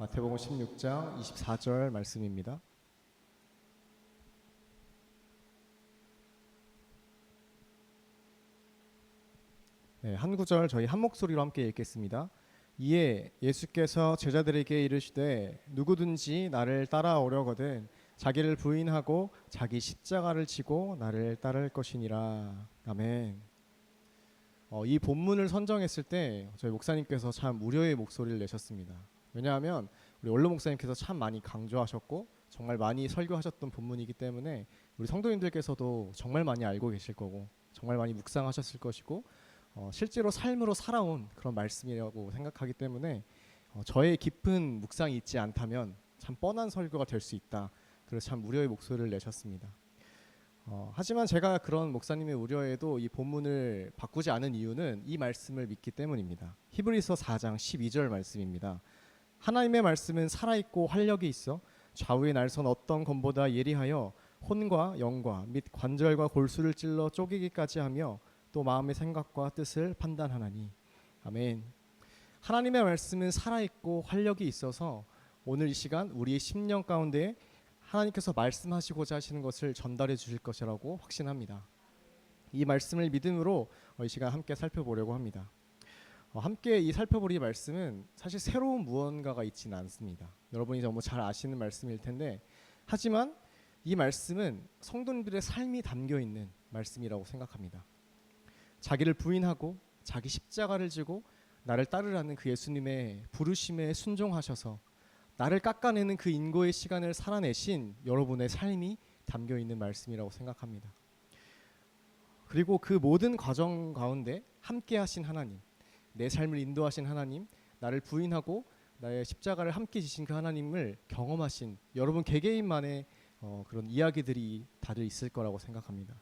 마태복음 16장 24절 말씀입니다. 네, 한 구절 저희 한 목소리로 함께 읽겠습니다. 이에 예수께서 제자들에게 이르시되 누구든지 나를 따라오려거든 자기를 부인하고 자기 십자가를 지고 나를 따를 것이니라. 아멘. 이 본문을 선정했을 때 저희 목사님께서 참 우려의 목소리를 내셨습니다. 왜냐하면 우리 원로 목사님께서 참 많이 강조하셨고 정말 많이 설교하셨던 본문이기 때문에 우리 성도님들께서도 정말 많이 알고 계실 거고 정말 많이 묵상하셨을 것이고 실제로 삶으로 살아온 그런 말씀이라고 생각하기 때문에 저의 깊은 묵상이 있지 않다면 참 뻔한 설교가 될 수 있다. 그래서 참 우려의 목소리를 내셨습니다. 하지만 제가 그런 목사님의 우려에도 이 본문을 바꾸지 않은 이유는 이 말씀을 믿기 때문입니다. 히브리서 4장 12절 말씀입니다. 하나님의 말씀은 살아있고 활력이 있어 좌우의 날선 어떤 검보다 예리하여 혼과 영과 및 관절과 골수를 찔러 쪼개기까지 하며 또 마음의 생각과 뜻을 판단하나니. 아멘. 하나님의 말씀은 살아있고 활력이 있어서 오늘 이 시간 우리의 심령 가운데 하나님께서 말씀하시고자 하시는 것을 전달해 주실 것이라고 확신합니다. 이 말씀을 믿음으로 이 시간 함께 살펴보려고 합니다. 함께 이 살펴볼 이 말씀은 사실 새로운 무언가가 있지는 않습니다. 여러분이 너무 잘 아시는 말씀일 텐데 하지만 이 말씀은 성도님들의 삶이 담겨 있는 말씀이라고 생각합니다. 자기를 부인하고 자기 십자가를 지고 나를 따르라는 그 예수님의 부르심에 순종하셔서 나를 깎아내는 그 인고의 시간을 살아내신 여러분의 삶이 담겨 있는 말씀이라고 생각합니다. 그리고 그 모든 과정 가운데 함께 하신 하나님, 내 삶을 인도하신 하나님, 나를 부인하고 나의 십자가를 함께 지신 그 하나님을 경험하신 여러분 개개인만의 그런 이야기들이 다들 있을 거라고 생각합니다.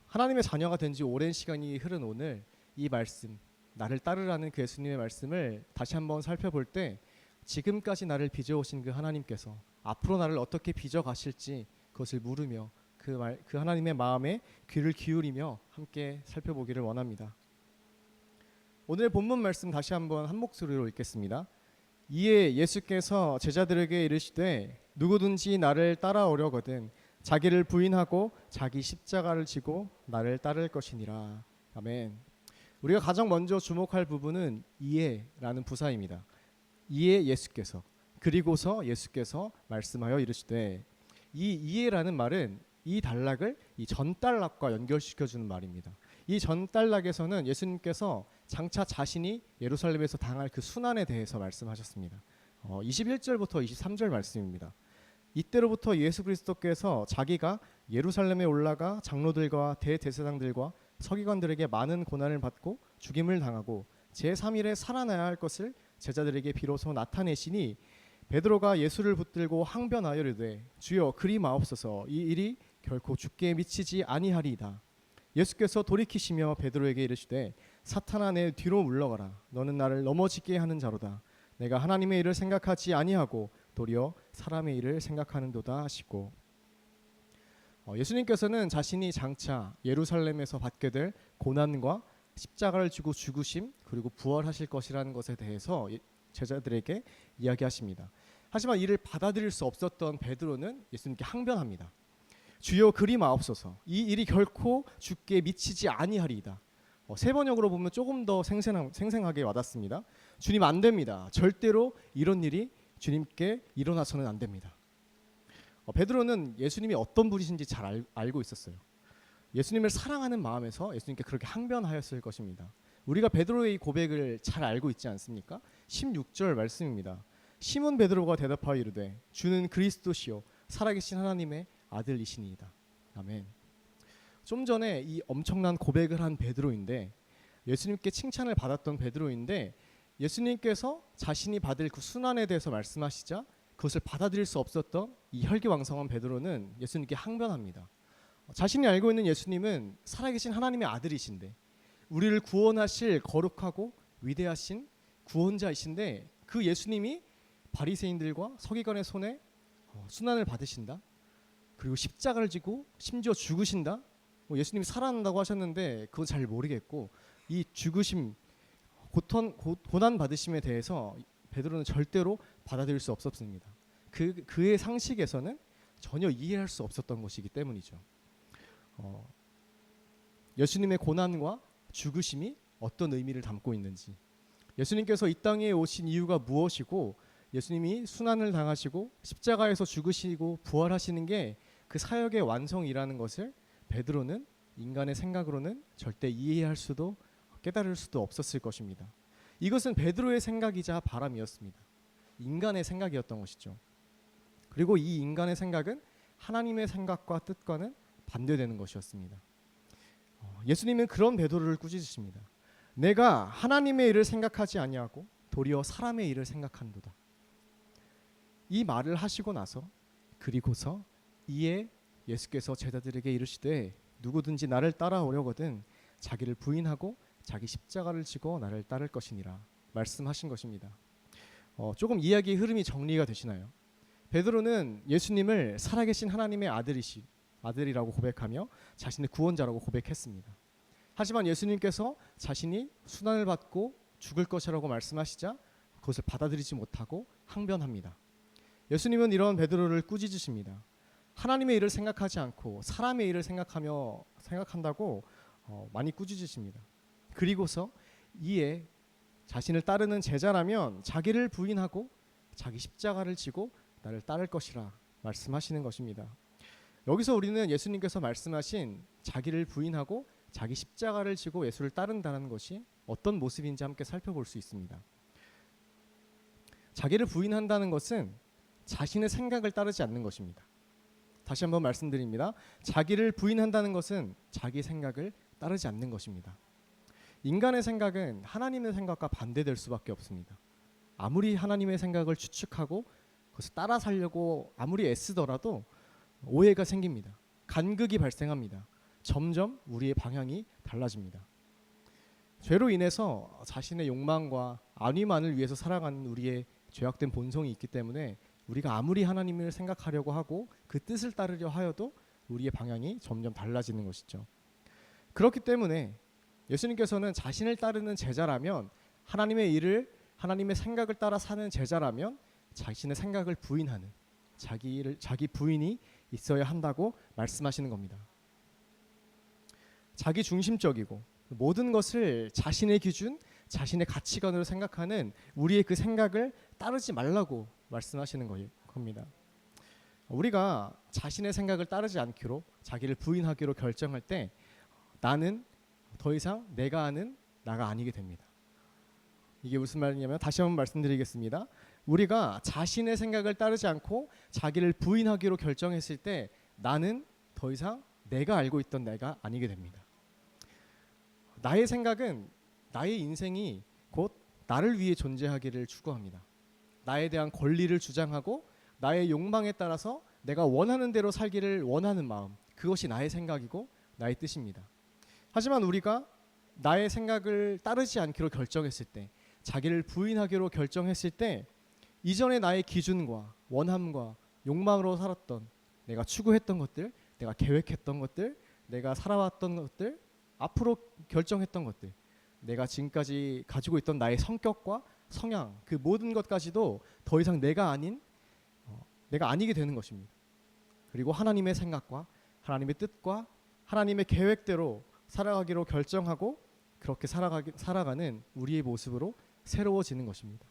하나님의 자녀가 된 지 오랜 시간이 흐른 오늘 이 말씀, 나를 따르라는 그 예수님의 말씀을 다시 한번 살펴볼 때 지금까지 나를 빚어오신 그 하나님께서 앞으로 나를 어떻게 빚어 가실지 그것을 물으며 그 하나님의 마음에 귀를 기울이며 함께 살펴보기를 원합니다. 오늘 본문 말씀 다시 한번 한 목소리로 읽겠습니다. 이에 예수께서 제자들에게 이르시되 누구든지 나를 따라오려거든 자기를 부인하고 자기 십자가를 지고 나를 따를 것이니라. 아멘. 우리가 가장 먼저 주목할 부분은 이에라는 부사입니다. 이에 예수께서 그리고서 예수께서 말씀하여 이르시되 이 이에라는 말은 이 단락을 이 전단락과 연결시켜주는 말입니다. 이 전단락에서는 예수님께서 장차 자신이 예루살렘에서 당할 그 순환에 대해서 말씀하셨습니다. 21절부터 23절 말씀입니다. 이때로부터 예수 그리스도께서 자기가 예루살렘에 올라가 장로들과 대제사장들과 서기관들에게 많은 고난을 받고 죽임을 당하고 제3일에 살아나야 할 것을 제자들에게 비로소 나타내시니 베드로가 예수를 붙들고 항변하여 이르되 주여 그리 마옵소서 이 일이 결코 주께 미치지 아니하리이다. 예수께서 돌이키시며 베드로에게 이르시되 사탄아 내 뒤로 물러가라. 너는 나를 넘어지게 하는 자로다. 내가 하나님의 일을 생각하지 아니하고 도리어 사람의 일을 생각하는도다 하시고 예수님께서는 자신이 장차 예루살렘에서 받게 될 고난과 십자가를 지고 죽으심 그리고 부활하실 것이라는 것에 대해서 제자들에게 이야기하십니다. 하지만 이를 받아들일 수 없었던 베드로는 예수님께 항변합니다. 주여 그리 마옵소서 이 일이 결코 주께 미치지 아니하리이다. 세 번역으로 보면 조금 더 생생하게 와닿습니다. 주님 안 됩니다. 절대로 이런 일이 주님께 일어나서는 안 됩니다. 베드로는 예수님이 어떤 분이신지 잘 알고 있었어요. 예수님을 사랑하는 마음에서 예수님께 그렇게 항변하였을 것입니다. 우리가 베드로의 이 고백을 잘 알고 있지 않습니까? 16절 말씀입니다. 시몬 베드로가 대답하여 이르되 주는 그리스도시요 살아계신 하나님의 아들이시니이다. 아멘. 좀 전에 이 엄청난 고백을 한 베드로인데 예수님께 칭찬을 받았던 베드로인데 예수님께서 자신이 받을 그 순환에 대해서 말씀하시자 그것을 받아들일 수 없었던 이 혈기왕성한 베드로는 예수님께 항변합니다. 자신이 알고 있는 예수님은 살아계신 하나님의 아들이신데 우리를 구원하실 거룩하고 위대하신 구원자이신데 그 예수님이 바리새인들과 서기관의 손에 순환을 받으신다. 그리고 십자가를 지고 심지어 죽으신다. 예수님이 살아난다고 하셨는데 그건 잘 모르겠고 이 죽으심 고난 받으심에 대해서 베드로는 절대로 받아들일 수 없었습니다. 그의 상식에서는 전혀 이해할 수 없었던 것이기 때문이죠. 예수님의 고난과 죽으심이 어떤 의미를 담고 있는지, 예수님께서 이 땅에 오신 이유가 무엇이고, 예수님이 순환을 당하시고 십자가에서 죽으시고 부활하시는 게 그 사역의 완성이라는 것을 베드로는 인간의 생각으로는 절대 이해할 수도 깨달을 수도 없었을 것입니다. 이것은 베드로의 생각이자 바람이었습니다. 인간의 생각이었던 것이죠. 그리고 이 인간의 생각은 하나님의 생각과 뜻과는 반대되는 것이었습니다. 예수님은 그런 베드로를 꾸짖으십니다. 내가 하나님의 일을 생각하지 아니하고 도리어 사람의 일을 생각한도다. 이 말을 하시고 나서 그리고서 이에 예수께서 제자들에게 이르시되 누구든지 나를 따라오려거든 자기를 부인하고 자기 십자가를 지고 나를 따를 것이니라 말씀하신 것입니다. 조금 이야기의 흐름이 정리가 되시나요? 베드로는 예수님을 살아계신 하나님의 아들이라고 고백하며 자신의 구원자라고 고백했습니다. 하지만 예수님께서 자신이 순환을 받고 죽을 것이라고 말씀하시자 그것을 받아들이지 못하고 항변합니다. 예수님은 이런 베드로를 꾸짖으십니다. 하나님의 일을 생각하지 않고 사람의 일을 생각한다고 많이 꾸짖으십니다. 그리고서 이에 자신을 따르는 제자라면 자기를 부인하고 자기 십자가를 지고 나를 따를 것이라 말씀하시는 것입니다. 여기서 우리는 예수님께서 말씀하신 자기를 부인하고 자기 십자가를 지고 예수를 따른다는 것이 어떤 모습인지 함께 살펴볼 수 있습니다. 자기를 부인한다는 것은 자신의 생각을 따르지 않는 것입니다. 다시 한번 말씀드립니다. 자기를 부인한다는 것은 자기 생각을 따르지 않는 것입니다. 인간의 생각은 하나님의 생각과 반대될 수밖에 없습니다. 아무리 하나님의 생각을 추측하고 그것을 따라 살려고 아무리 애쓰더라도 오해가 생깁니다. 간극이 발생합니다. 점점 우리의 방향이 달라집니다. 죄로 인해서 자신의 욕망과 안위만을 위해서 살아가는 우리의 죄악된 본성이 있기 때문에 우리가 아무리 하나님을 생각하려고 하고 그 뜻을 따르려 하여도 우리의 방향이 점점 달라지는 것이죠. 그렇기 때문에 예수님께서는 자신을 따르는 제자라면 하나님의 생각을 따라 사는 제자라면 자신의 생각을 부인하는 자기 부인이 있어야 한다고 말씀하시는 겁니다. 자기 중심적이고 모든 것을 자신의 기준, 자신의 가치관으로 생각하는 우리의 그 생각을 따르지 말라고 말씀하시는 겁니다. 우리가 자신의 생각을 따르지 않기로 자기를 부인하기로 결정할 때 나는 더 이상 내가 아는 나가 아니게 됩니다. 이게 무슨 말이냐면 다시 한번 말씀드리겠습니다. 우리가 자신의 생각을 따르지 않고 자기를 부인하기로 결정했을 때 나는 더 이상 내가 알고 있던 내가 아니게 됩니다. 나의 생각은 나의 인생이 곧 나를 위해 존재하기를 추구합니다. 나에 대한 권리를 주장하고 나의 욕망에 따라서 내가 원하는 대로 살기를 원하는 마음, 그것이 나의 생각이고 나의 뜻입니다. 하지만 우리가 나의 생각을 따르지 않기로 결정했을 때, 자기를 부인하기로 결정했을 때 이전에 나의 기준과 원함과 욕망으로 살았던, 내가 추구했던 것들, 내가 계획했던 것들, 내가 살아왔던 것들, 앞으로 결정했던 것들, 내가 지금까지 가지고 있던 나의 성격과 성향, 그 모든 것까지도 더 이상 내가 아니게 되는 것입니다. 그리고 하나님의 생각과 하나님의 뜻과 하나님의 계획대로 살아가기로 결정하고 그렇게 살아가는 우리의 모습으로 새로워지는 것입니다.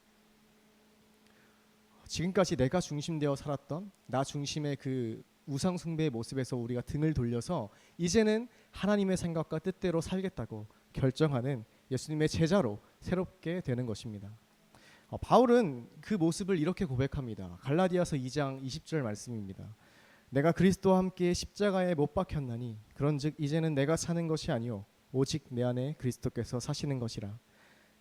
지금까지 내가 중심되어 살았던 나 중심의 그 우상 숭배의 모습에서 우리가 등을 돌려서 이제는 하나님의 생각과 뜻대로 살겠다고 결정하는 예수님의 제자로 새롭게 되는 것입니다. 바울은 그 모습을 이렇게 고백합니다. 갈라디아서 2장 20절 말씀입니다. 내가 그리스도와 함께 십자가에 못 박혔나니 그런즉 이제는 내가 사는 것이 아니요 오직 내 안에 그리스도께서 사시는 것이라.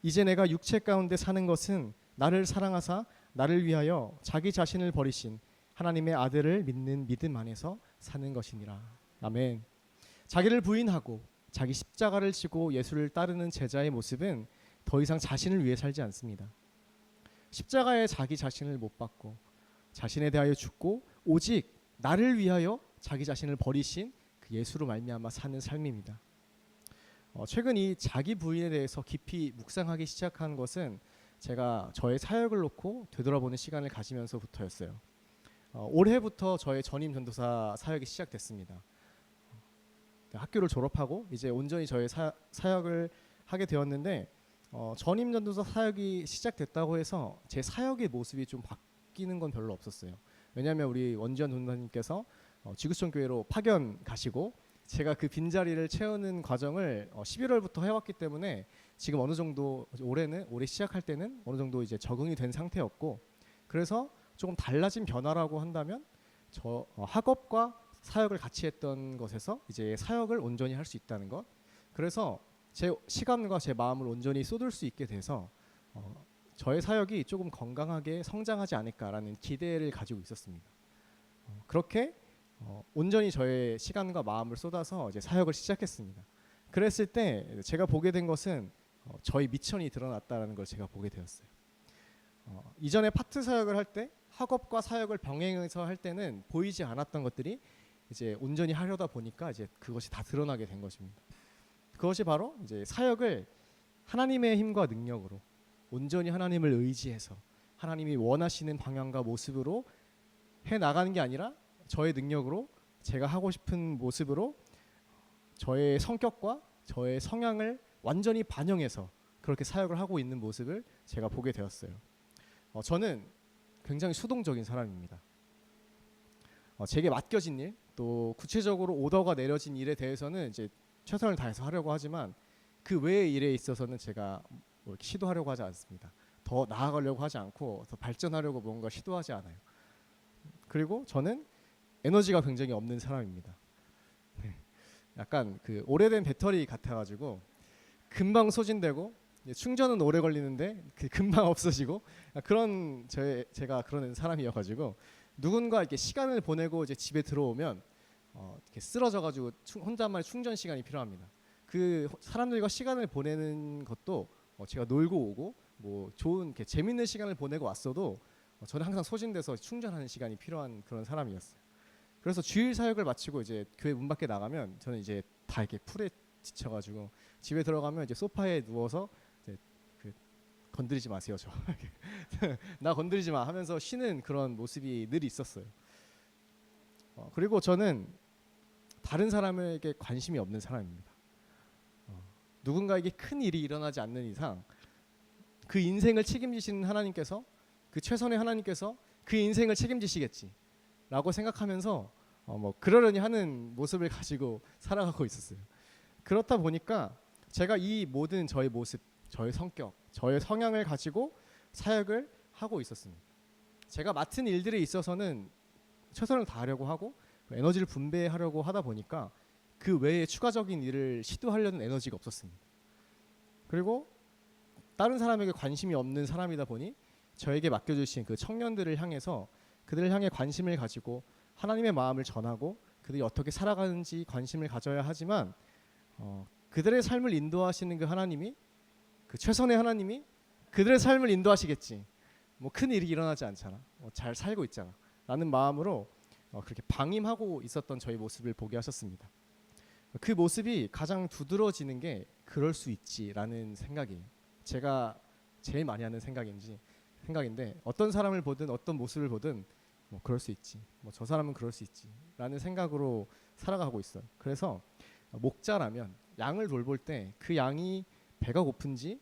이제 내가 육체 가운데 사는 것은 나를 사랑하사 나를 위하여 자기 자신을 버리신 하나님의 아들을 믿는 믿음 안에서 사는 것이니라. 아멘. 자기를 부인하고 자기 십자가를 지고 예수를 따르는 제자의 모습은 더 이상 자신을 위해 살지 않습니다. 십자가에 자기 자신을 못 박고 자신에 대하여 죽고 오직 나를 위하여 자기 자신을 버리신 그 예수로 말미암아 사는 삶입니다. 최근 이 자기 부인에 대해서 깊이 묵상하기 시작한 것은 제가 저의 사역을 놓고 되돌아보는 시간을 가지면서부터였어요. 올해부터 저의 전임 전도사 사역이 시작됐습니다. 학교를 졸업하고 이제 온전히 저의 사역을 하게 되었는데 전임 전도사 사역이 시작됐다고 해서 제 사역의 모습이 좀 바뀌는 건 별로 없었어요. 왜냐하면 우리 원지현 전도사님께서 지구촌 교회로 파견 가시고 제가 그 빈자리를 채우는 과정을 11월부터 해왔기 때문에 지금 어느 정도 올해 시작할 때는 어느 정도 이제 적응이 된 상태였고, 그래서 조금 달라진 변화라고 한다면 저 학업과 사역을 같이 했던 것에서 이제 사역을 온전히 할 수 있다는 것. 그래서 제 시간과 제 마음을 온전히 쏟을 수 있게 돼서 저의 사역이 조금 건강하게 성장하지 않을까라는 기대를 가지고 있었습니다. 그렇게 온전히 저의 시간과 마음을 쏟아서 이제 사역을 시작했습니다. 그랬을 때 제가 보게 된 것은 저의 미천이 드러났다는 걸 제가 보게 되었어요. 이전에 파트 사역을 할 때 학업과 사역을 병행해서 할 때는 보이지 않았던 것들이 이제 온전히 하려다 보니까 이제 그것이 다 드러나게 된 것입니다. 그것이 바로 이제 사역을 하나님의 힘과 능력으로 온전히 하나님을 의지해서 하나님이 원하시는 방향과 모습으로 해 나가는 게 아니라 저의 능력으로 제가 하고 싶은 모습으로 저의 성격과 저의 성향을 완전히 반영해서 그렇게 사역을 하고 있는 모습을 제가 보게 되었어요. 저는 굉장히 수동적인 사람입니다. 제게 맡겨진 일, 또 구체적으로 오더가 내려진 일에 대해서는 이제 최선을 다해서 하려고 하지만 그 외의 일에 있어서는 제가 뭐 시도하려고 하지 않습니다. 더 나아가려고 하지 않고 더 발전하려고 뭔가 시도하지 않아요. 그리고 저는 에너지가 굉장히 없는 사람입니다. 약간 그 오래된 배터리 같아가지고 금방 소진되고 충전은 오래 걸리는데 금방 없어지고 그런 제가 그런 사람이어가지고 누군가 이렇게 시간을 보내고 이제 집에 들어오면 이렇게 쓰러져가지고 혼자만의 충전 시간이 필요합니다. 그 사람들과 시간을 보내는 것도 제가 놀고 오고 뭐 좋은 이렇게 재밌는 시간을 보내고 왔어도 저는 항상 소진돼서 충전하는 시간이 필요한 그런 사람이었어요. 그래서 주일 사역을 마치고 이제 교회 문 밖에 나가면 저는 이제 다 이렇게 풀에 지쳐가지고 집에 들어가면 이제 소파에 누워서 이제 건드리지 마세요 저 나 건드리지 마 하면서 쉬는 그런 모습이 늘 있었어요. 그리고 저는 다른 사람에게 관심이 없는 사람입니다. 누군가에게 큰 일이 일어나지 않는 이상 그 인생을 책임지시는 하나님께서, 그 최선의 하나님께서 그 인생을 책임지시겠지라고 생각하면서 뭐 그러려니 하는 모습을 가지고 살아가고 있었어요. 그렇다 보니까 제가 이 모든 저의 모습, 저의 성격, 저의 성향을 가지고 사역을 하고 있었습니다. 제가 맡은 일들에 있어서는 최선을 다하려고 하고 에너지를 분배하려고 하다 보니까 그 외에 추가적인 일을 시도하려는 에너지가 없었습니다. 그리고 다른 사람에게 관심이 없는 사람이다 보니 저에게 맡겨주신 그 청년들을 향해서 그들을 향해 관심을 가지고 하나님의 마음을 전하고 그들이 어떻게 살아가는지 관심을 가져야 하지만 그들의 삶을 인도하시는 그 하나님이, 그 최선의 하나님이 그들의 삶을 인도하시겠지, 뭐 큰 일이 일어나지 않잖아, 잘 살고 있잖아 라는 마음으로 그렇게 방임하고 있었던 저희 모습을 보게 하셨습니다. 그 모습이 가장 두드러지는 게 그럴 수 있지라는 생각이에요. 제가 제일 많이 하는 생각인데 어떤 사람을 보든 어떤 모습을 보든 뭐 그럴 수 있지, 뭐 저 사람은 그럴 수 있지 라는 생각으로 살아가고 있어요. 그래서 목자라면 양을 돌볼 때 그 양이 배가 고픈지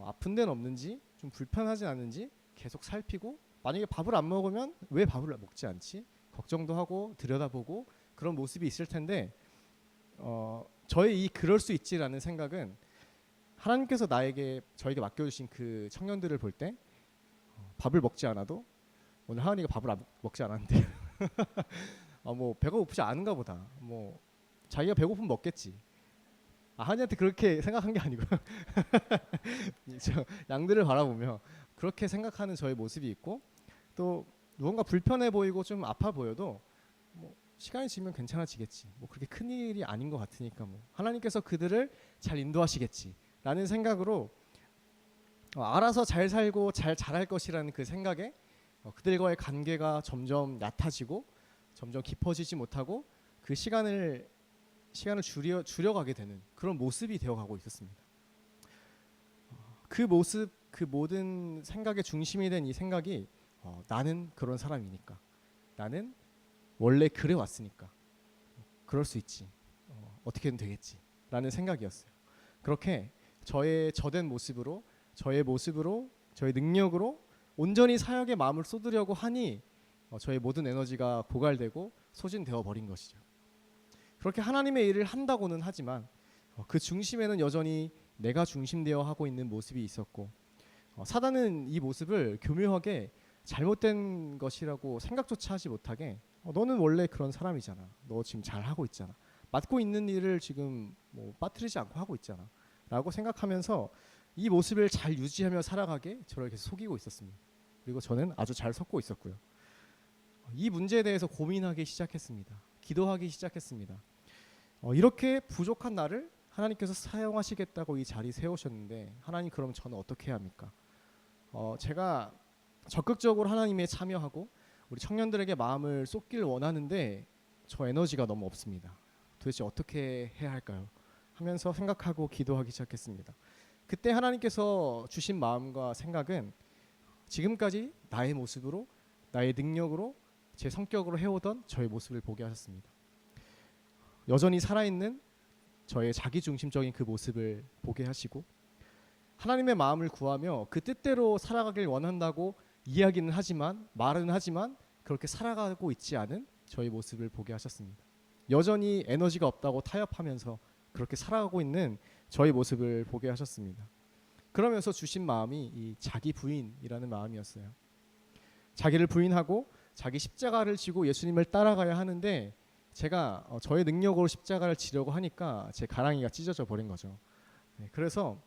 아픈 데는 없는지 좀 불편하지 않은지 계속 살피고, 만약에 밥을 안 먹으면 왜 밥을 먹지 않지 걱정도 하고 들여다보고 그런 모습이 있을 텐데 저의 이 그럴 수 있지라는 생각은 하나님께서 저에게 맡겨주신 그 청년들을 볼 때 밥을 먹지 않아도 오늘 하은이가 밥을 먹지 않았는데 뭐 배가 고프지 않은가 보다, 뭐 자기가 배고프면 먹겠지, 하은이한테 그렇게 생각한 게 아니고 저 양들을 바라보며 그렇게 생각하는 저의 모습이 있고, 또 무언가 불편해 보이고 좀 아파 보여도 뭐 시간이 지나면 괜찮아지겠지, 뭐 그렇게 큰 일이 아닌 것 같으니까 뭐 하나님께서 그들을 잘 인도하시겠지 라는 생각으로 알아서 잘 살고 잘 자랄 것이라는 그 생각에 그들과의 관계가 점점 얕아지고 점점 깊어지지 못하고 그 시간을 줄여가게 되는 그런 모습이 되어가고 있었습니다. 그 모습, 그 모든 생각의 중심이 된 이 생각이 나는 그런 사람이니까, 나는 원래 그래 왔으니까 그럴 수 있지, 어떻게든 되겠지 라는 생각이었어요. 그렇게 저의 저된 모습으로, 저의 모습으로, 저의 능력으로 온전히 사역에 마음을 쏟으려고 하니 저의 모든 에너지가 고갈되고 소진되어 버린 것이죠. 그렇게 하나님의 일을 한다고는 하지만 그 중심에는 여전히 내가 중심되어 하고 있는 모습이 있었고, 사단은 이 모습을 교묘하게 잘못된 것이라고 생각조차 하지 못하게 너는 원래 그런 사람이잖아, 너 지금 잘하고 있잖아, 맡고 있는 일을 지금 뭐 빠뜨리지 않고 하고 있잖아 라고 생각하면서 이 모습을 잘 유지하며 살아가게 저를 계속 속이고 있었습니다. 그리고 저는 아주 잘 섰고 있었고요. 이 문제에 대해서 고민하기 시작했습니다. 기도하기 시작했습니다. 이렇게 부족한 나를 하나님께서 사용하시겠다고 이 자리 세우셨는데, 하나님 그럼 저는 어떻게 해야 합니까? 제가 적극적으로 하나님에 참여하고 우리 청년들에게 마음을 쏟길 원하는데 저 에너지가 너무 없습니다. 도대체 어떻게 해야 할까요? 하면서 생각하고 기도하기 시작했습니다. 그때 하나님께서 주신 마음과 생각은 지금까지 나의 모습으로, 나의 능력으로, 제 성격으로 해오던 저의 모습을 보게 하셨습니다. 여전히 살아있는 저의 자기중심적인 그 모습을 보게 하시고, 하나님의 마음을 구하며 그 뜻대로 살아가길 원한다고 이야기는 하지만, 말은 하지만 그렇게 살아가고 있지 않은 저의 모습을 보게 하셨습니다. 여전히 에너지가 없다고 타협하면서 그렇게 살아가고 있는 저의 모습을 보게 하셨습니다. 그러면서 주신 마음이 이 자기 부인이라는 마음이었어요. 자기를 부인하고 자기 십자가를 지고 예수님을 따라가야 하는데, 제가 저의 능력으로 십자가를 지려고 하니까 제 가랑이가 찢어져 버린 거죠. 그래서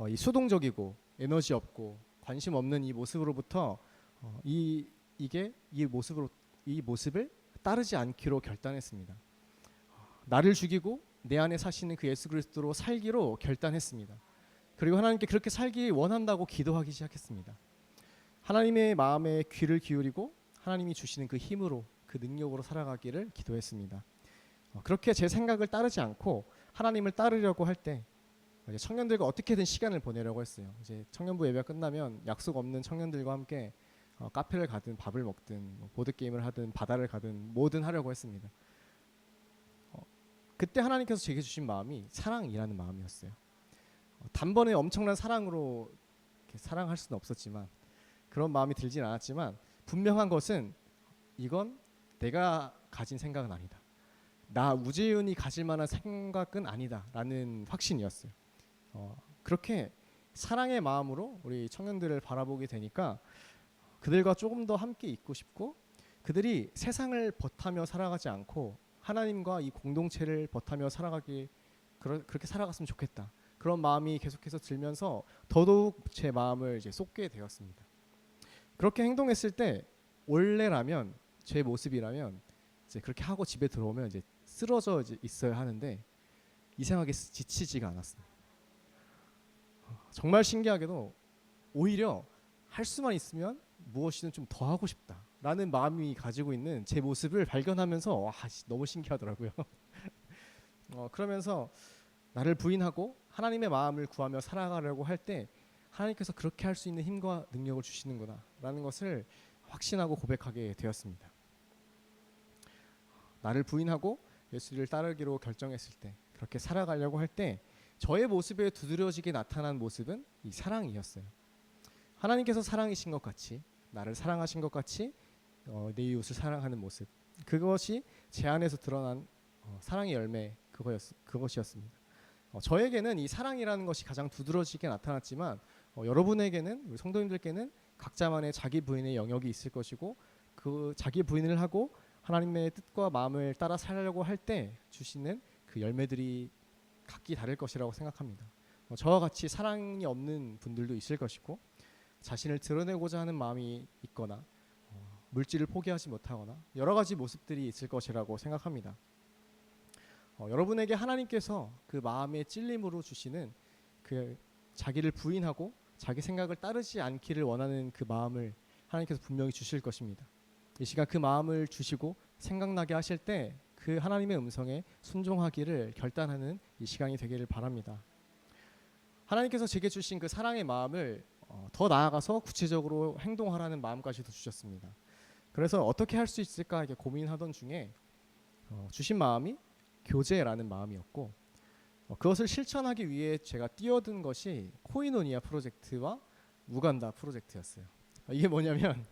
이 수동적이고 에너지 없고 관심 없는 이 모습으로부터 이 모습을 따르지 않기로 결단했습니다. 나를 죽이고 내 안에 사시는 그 예수 그리스도로 살기로 결단했습니다. 그리고 하나님께 그렇게 살기 원한다고 기도하기 시작했습니다. 하나님의 마음에 귀를 기울이고 하나님이 주시는 그 힘으로, 그 능력으로 살아가기를 기도했습니다. 그렇게 제 생각을 따르지 않고 하나님을 따르려고 할 때 청년들과 어떻게든 시간을 보내려고 했어요. 이제 청년부 예배가 끝나면 약속 없는 청년들과 함께 카페를 가든 밥을 먹든 보드 게임을 하든 바다를 가든 뭐든 하려고 했습니다. 그때 하나님께서 제게 주신 마음이 사랑이라는 마음이었어요. 단번에 엄청난 사랑으로 사랑할 수는 없었지만, 그런 마음이 들진 않았지만 분명한 것은 이건 내가 가진 생각은 아니다, 나 우재윤이 가질 만한 생각은 아니다 라는 확신이었어요. 그렇게 사랑의 마음으로 우리 청년들을 바라보게 되니까 그들과 조금 더 함께 있고 싶고, 그들이 세상을 벗하며 살아가지 않고 하나님과 이 공동체를 벗하며 그렇게 살아갔으면 좋겠다, 그런 마음이 계속해서 들면서 더더욱 제 마음을 이제 쏟게 되었습니다. 그렇게 행동했을 때 원래라면, 제 모습이라면 이제 그렇게 하고 집에 들어오면 이제 쓰러져 있어야 하는데 이상하게 지치지가 않았습니다. 정말 신기하게도 오히려 할 수만 있으면 무엇이든 좀 더 하고 싶다라는 마음이 가지고 있는 제 모습을 발견하면서 너무 신기하더라고요. 그러면서 나를 부인하고 하나님의 마음을 구하며 살아가려고 할 때 하나님께서 그렇게 할 수 있는 힘과 능력을 주시는구나 라는 것을 확신하고 고백하게 되었습니다. 나를 부인하고 예수를 따르기로 결정했을 때, 그렇게 살아가려고 할 때 저의 모습에 두드러지게 나타난 모습은 이 사랑이었어요. 하나님께서 사랑이신 것 같이, 나를 사랑하신 것 같이 내 이웃을 사랑하는 모습, 그것이 제 안에서 드러난 사랑의 열매, 그것이었습니다. 저에게는 이 사랑이라는 것이 가장 두드러지게 나타났지만 여러분에게는, 우리 성도님들께는 각자만의 자기 부인의 영역이 있을 것이고, 그 자기 부인을 하고 하나님의 뜻과 마음을 따라 살려고 할 때 주시는 그 열매들이 각기 다를 것이라고 생각합니다. 저와 같이 사랑이 없는 분들도 있을 것이고, 자신을 드러내고자 하는 마음이 있거나 물질을 포기하지 못하거나 여러 가지 모습들이 있을 것이라고 생각합니다. 여러분에게 하나님께서 그 마음의 찔림으로 주시는 그 자기를 부인하고 자기 생각을 따르지 않기를 원하는 그 마음을 하나님께서 분명히 주실 것입니다. 이 시간 그 마음을 주시고 생각나게 하실 때 그 하나님의 음성에 순종하기를 결단하는 이 시간이 되기를 바랍니다. 하나님께서 제게 주신 그 사랑의 마음을 더 나아가서 구체적으로 행동하라는 마음까지도 주셨습니다. 그래서 어떻게 할 수 있을까 이렇게 고민하던 중에 주신 마음이 교제라는 마음이었고, 그것을 실천하기 위해 제가 뛰어든 것이 코이노니아 프로젝트와 우간다 프로젝트였어요. 이게 뭐냐면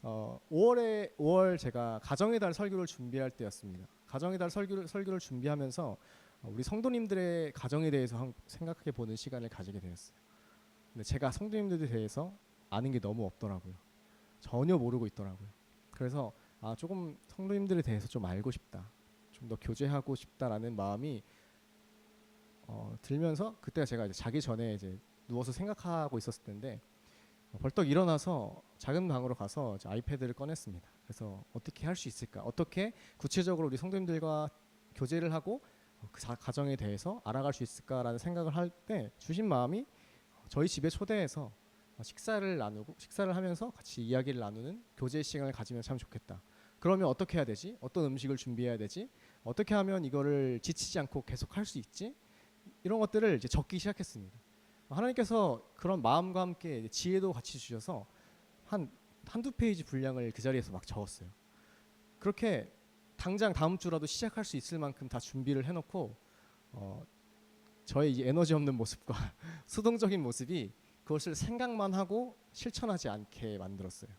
5월 제가 가정의 달 설교를 준비할 때였습니다. 가정의 달 설교를 준비하면서 우리 성도님들의 가정에 대해서 생각해 보는 시간을 가지게 되었어요. 근데 제가 성도님들에 대해서 아는 게 너무 없더라고요. 전혀 모르고 있더라고요. 그래서 조금 성도님들에 대해서 좀 알고 싶다, 좀 더 교제하고 싶다라는 마음이 들면서, 그때가 제가 이제 자기 전에 이제 누워서 생각하고 있었을 텐데 벌떡 일어나서 작은 방으로 가서 이제 아이패드를 꺼냈습니다. 그래서 어떻게 할 수 있을까, 어떻게 구체적으로 우리 성도님들과 교제를 하고 그 가정에 대해서 알아갈 수 있을까라는 생각을 할 때 주신 마음이 저희 집에 초대해서 식사를 하면서 같이 이야기를 나누는 교제 시간을 가지면 참 좋겠다. 그러면 어떻게 해야 되지? 어떤 음식을 준비해야 되지? 어떻게 하면 이거를 지치지 않고 계속 할 수 있지? 이런 것들을 이제 적기 시작했습니다. 하나님께서 그런 마음과 함께 지혜도 같이 주셔서 한두 페이지 분량을 그 자리에서 막 적었어요. 그렇게 당장 다음 주라도 시작할 수 있을 만큼 다 준비를 해놓고 저의 이제 에너지 없는 모습과 수동적인 모습이 그것을 생각만 하고 실천하지 않게 만들었어요.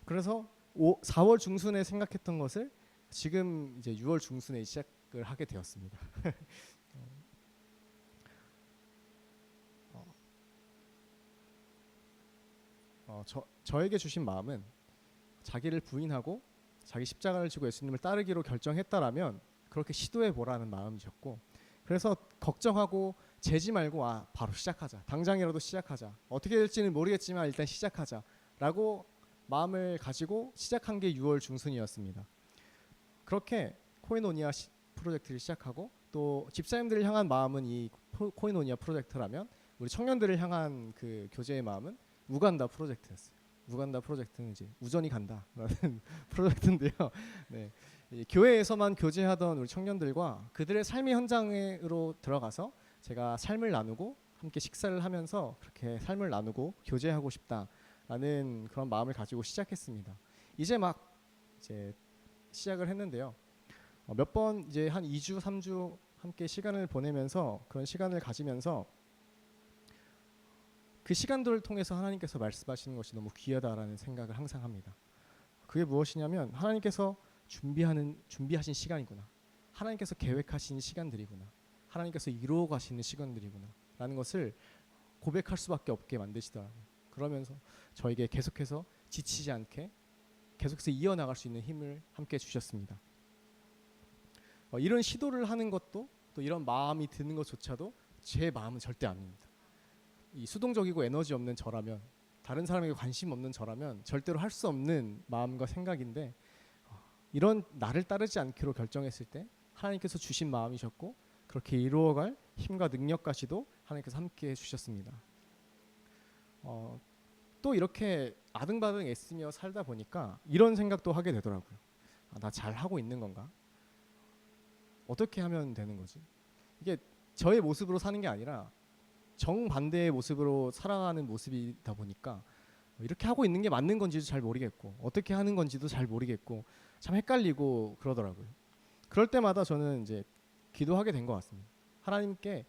그래서 4월 중순에 생각했던 것을 지금 이제 6월 중순에 시작을 하게 되었습니다. 저에게 주신 마음은 자기를 부인하고 자기 십자가를 지고 예수님을 따르기로 결정했다라면 그렇게 시도해 보라는 마음이셨고, 그래서 걱정하고 재지 말고 바로 시작하자, 당장이라도 시작하자, 어떻게 될지는 모르겠지만 일단 시작하자라고 마음을 가지고 시작한 게 6월 중순이었습니다. 그렇게 코이노니아 프로젝트를 시작하고, 또 집사님들을 향한 마음은 이 코이노니아 프로젝트라면 우리 청년들을 향한 그 교제의 마음은 우간다 프로젝트였어요. 우간다 프로젝트는 이제 우전이 간다라는 프로젝트인데요. 네, 교회에서만 교제하던 우리 청년들과 그들의 삶의 현장으로 들어가서 제가 삶을 나누고 함께 식사를 하면서 그렇게 삶을 나누고 교제하고 싶다라는 그런 마음을 가지고 시작했습니다. 이제 시작을 했는데요. 몇 번 이제 한 2주, 3주 함께 시간을 보내면서 그런 시간을 가지면서 그 시간들을 통해서 하나님께서 말씀하시는 것이 너무 귀하다라는 생각을 항상 합니다. 그게 무엇이냐면 하나님께서 준비하신 시간이구나, 하나님께서 계획하신 시간들이구나, 하나님께서 이루어 가시는 시간들이구나 라는 것을 고백할 수밖에 없게 만드시더라고요. 그러면서 저에게 계속해서 지치지 않게 계속해서 이어나갈 수 있는 힘을 함께 주셨습니다. 이런 시도를 하는 것도, 또 이런 마음이 드는 것조차도 제 마음은 절대 아닙니다. 이 수동적이고 에너지 없는 저라면, 다른 사람에게 관심 없는 저라면 절대로 할 수 없는 마음과 생각인데, 이런 나를 따르지 않기로 결정했을 때 하나님께서 주신 마음이셨고, 그렇게 이루어갈 힘과 능력까지도 하나님께서 함께 해주셨습니다. 또 이렇게 아등바등 애쓰며 살다 보니까 이런 생각도 하게 되더라고요. 나 잘하고 있는 건가? 어떻게 하면 되는 거지? 이게 저의 모습으로 사는 게 아니라 정반대의 모습으로 살아가는 모습이다 보니까 이렇게 하고 있는 게 맞는 건지도 잘 모르겠고, 어떻게 하는 건지도 잘 모르겠고, 참 헷갈리고 그러더라고요. 그럴 때마다 저는 이제 기도하게 된 것 같습니다. 하나님께,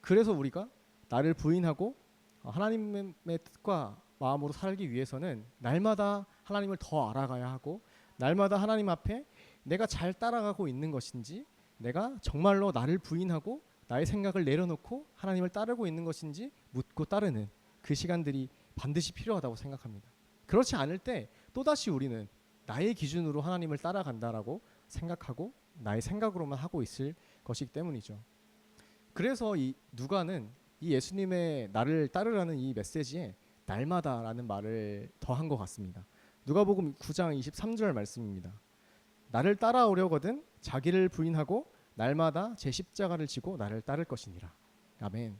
그래서 우리가 나를 부인하고 하나님의 뜻과 마음으로 살기 위해서는 날마다 하나님을 더 알아가야 하고, 날마다 하나님 앞에 내가 잘 따라가고 있는 것인지, 내가 정말로 나를 부인하고 나의 생각을 내려놓고 하나님을 따르고 있는 것인지 묻고 따르는 그 시간들이 반드시 필요하다고 생각합니다. 그렇지 않을 때 또다시 우리는 나의 기준으로 하나님을 따라간다라고 생각하고 나의 생각으로만 하고 있을 것이기 때문이죠. 그래서 이 누가는 이 예수님의 나를 따르라는 이 메시지에 날마다라는 말을 더한 것 같습니다. 누가복음 9장 23절 말씀입니다. 나를 따라오려거든 자기를 부인하고 날마다 제 십자가를 지고 나를 따를 것이니라. 아멘.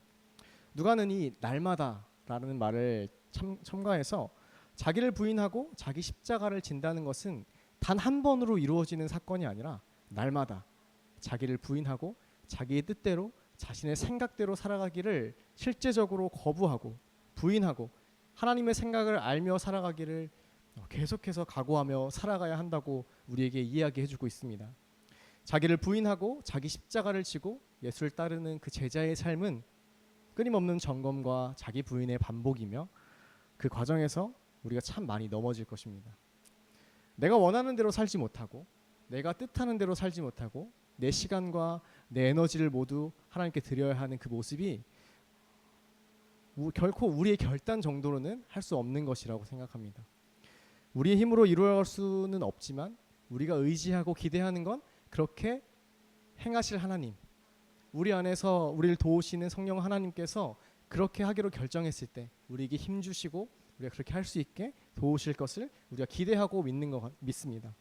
누가는 이 날마다라는 말을 첨가해서 자기를 부인하고 자기 십자가를 진다는 것은 단 한 번으로 이루어지는 사건이 아니라 날마다 자기를 부인하고 자기의 뜻대로 자신의 생각대로 살아가기를 실제적으로 거부하고 부인하고 하나님의 생각을 알며 살아가기를 계속해서 각오하며 살아가야 한다고 우리에게 이야기해주고 있습니다. 자기를 부인하고 자기 십자가를 지고 예수를 따르는 그 제자의 삶은 끊임없는 점검과 자기 부인의 반복이며 그 과정에서 우리가 참 많이 넘어질 것입니다. 내가 원하는 대로 살지 못하고 내가 뜻하는 대로 살지 못하고 내 시간과 내 에너지를 모두 하나님께 드려야 하는 그 모습이 결코 우리의 결단 정도로는 할 수 없는 것이라고 생각합니다. 우리의 힘으로 이루어갈 수는 없지만 우리가 의지하고 기대하는 건 그렇게 행하실 하나님, 우리 안에서 우리를 도우시는 성령 하나님께서 그렇게 하기로 결정했을 때 우리에게 힘 주시고 우리가 그렇게 할 수 있게 도우실 것을 우리가 기대하고 믿습니다.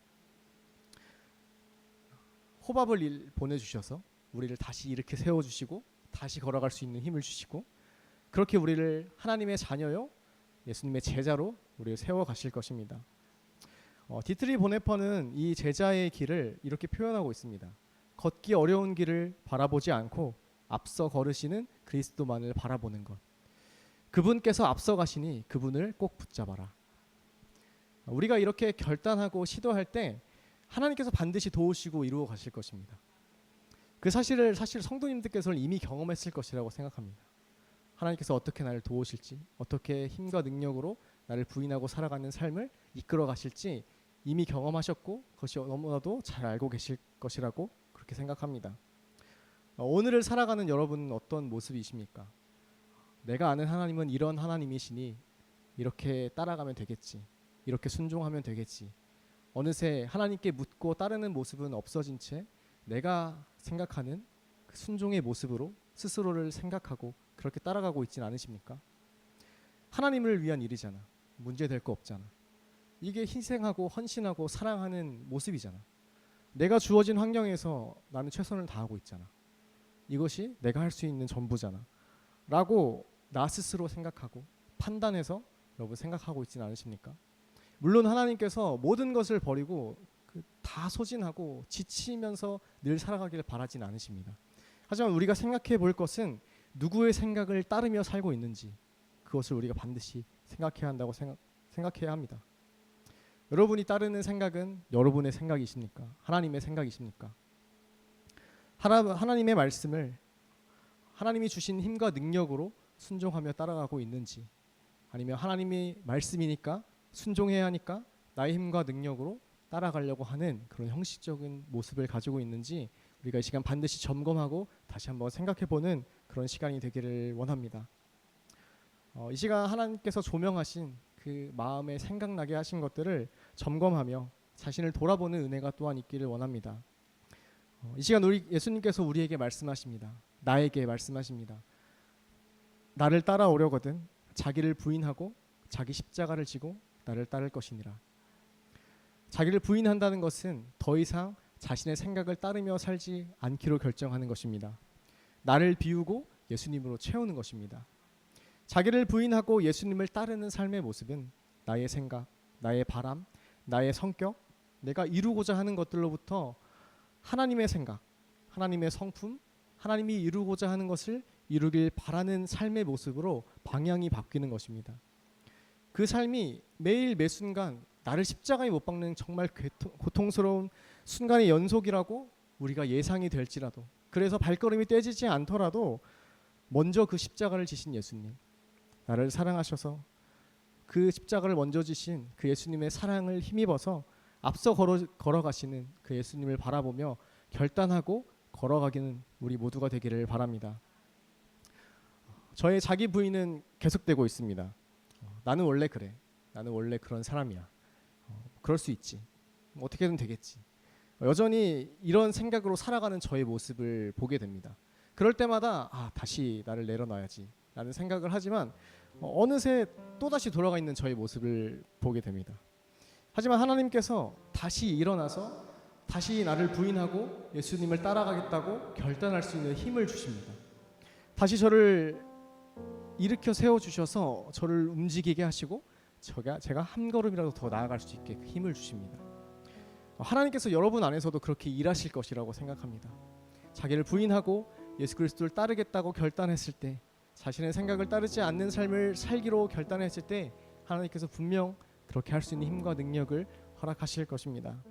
호밥을 보내주셔서 우리를 다시 이렇게 세워주시고 다시 걸어갈 수 있는 힘을 주시고 그렇게 우리를 하나님의 자녀요 예수님의 제자로 우리를 세워가실 것입니다. 디트리 보네퍼는 이 제자의 길을 이렇게 표현하고 있습니다. 걷기 어려운 길을 바라보지 않고 앞서 걸으시는 그리스도만을 바라보는 것. 그분께서 앞서 가시니 그분을 꼭 붙잡아라. 우리가 이렇게 결단하고 시도할 때 하나님께서 반드시 도우시고 이루어 가실 것입니다. 그 사실을 사실 성도님들께서는 이미 경험했을 것이라고 생각합니다. 하나님께서 어떻게 나를 도우실지, 어떻게 힘과 능력으로 나를 부인하고 살아가는 삶을 이끌어 가실지 이미 경험하셨고 그것이 너무나도 잘 알고 계실 것이라고 그렇게 생각합니다. 오늘을 살아가는 여러분은 어떤 모습이십니까? 내가 아는 하나님은 이런 하나님이시니 이렇게 따라가면 되겠지, 이렇게 순종하면 되겠지. 어느새 하나님께 묻고 따르는 모습은 없어진 채 내가 생각하는 그 순종의 모습으로 스스로를 생각하고 그렇게 따라가고 있지는 않으십니까? 하나님을 위한 일이잖아. 문제될 거 없잖아. 이게 희생하고 헌신하고 사랑하는 모습이잖아. 내가 주어진 환경에서 나는 최선을 다하고 있잖아. 이것이 내가 할 수 있는 전부잖아 라고 나 스스로 생각하고 판단해서 여러분 생각하고 있지는 않으십니까? 물론 하나님께서 모든 것을 버리고 다 소진하고 지치면서 늘 살아가기를 바라진 않으십니다. 하지만 우리가 생각해 볼 것은 누구의 생각을 따르며 살고 있는지 그것을 우리가 반드시 생각해야 한다고 생각해야 합니다. 여러분이 따르는 생각은 여러분의 생각이십니까? 하나님의 생각이십니까? 하나님의 말씀을 하나님이 주신 힘과 능력으로 순종하며 따라가고 있는지, 아니면 하나님의 말씀이니까 순종해야 하니까 나의 힘과 능력으로 따라가려고 하는 그런 형식적인 모습을 가지고 있는지 우리가 이 시간 반드시 점검하고 다시 한번 생각해보는 그런 시간이 되기를 원합니다. 이 시간 하나님께서 조명하신 그 마음에 생각나게 하신 것들을 점검하며 자신을 돌아보는 은혜가 또한 있기를 원합니다. 이 시간 우리 예수님께서 우리에게 말씀하십니다. 나에게 말씀하십니다. 나를 따라오려거든 자기를 부인하고 자기 십자가를 지고 나를 따를 것이니라. 자기를 부인한다는 것은 더 이상 자신의 생각을 따르며 살지 않기로 결정하는 것입니다. 나를 비우고 예수님으로 채우는 것입니다. 자기를 부인하고 예수님을 따르는 삶의 모습은 나의 생각, 나의 바람, 나의 성격, 내가 이루고자 하는 것들로부터 하나님의 생각, 하나님의 성품, 하나님이 이루고자 하는 것을 이루길 바라는 삶의 모습으로 방향이 바뀌는 것입니다. 그 삶이 매일 매 순간 나를 십자가에 못 박는 정말 고통스러운 순간의 연속이라고 우리가 예상이 될지라도, 그래서 발걸음이 떼지지 않더라도 먼저 그 십자가를 지신 예수님, 나를 사랑하셔서 그 십자가를 먼저 지신 그 예수님의 사랑을 힘입어서 앞서 걸어가시는 그 예수님을 바라보며 결단하고 걸어가기는 우리 모두가 되기를 바랍니다. 저의 자기 부인은 계속되고 있습니다. 나는 원래 그래. 나는 원래 그런 사람이야. 그럴 수 있지. 어떻게든 되겠지. 여전히 이런 생각으로 살아가는 저의 모습을 보게 됩니다. 그럴 때마다 다시 나를 내려놔야지 라는 생각을 하지만 어느새 또다시 돌아가 있는 저의 모습을 보게 됩니다. 하지만 하나님께서 다시 일어나서 다시 나를 부인하고 예수님을 따라가겠다고 결단할 수 있는 힘을 주십니다. 다시 저를 일으켜 세워주셔서 저를 움직이게 하시고 제가 한 걸음이라도 더 나아갈 수 있게 그 힘을 주십니다. 하나님께서 여러분 안에서도 그렇게 일하실 것이라고 생각합니다. 자기를 부인하고 예수 그리스도를 따르겠다고 결단했을 때, 자신의 생각을 따르지 않는 삶을 살기로 결단했을 때 하나님께서 분명 그렇게 할 수 있는 힘과 능력을 허락하실 것입니다.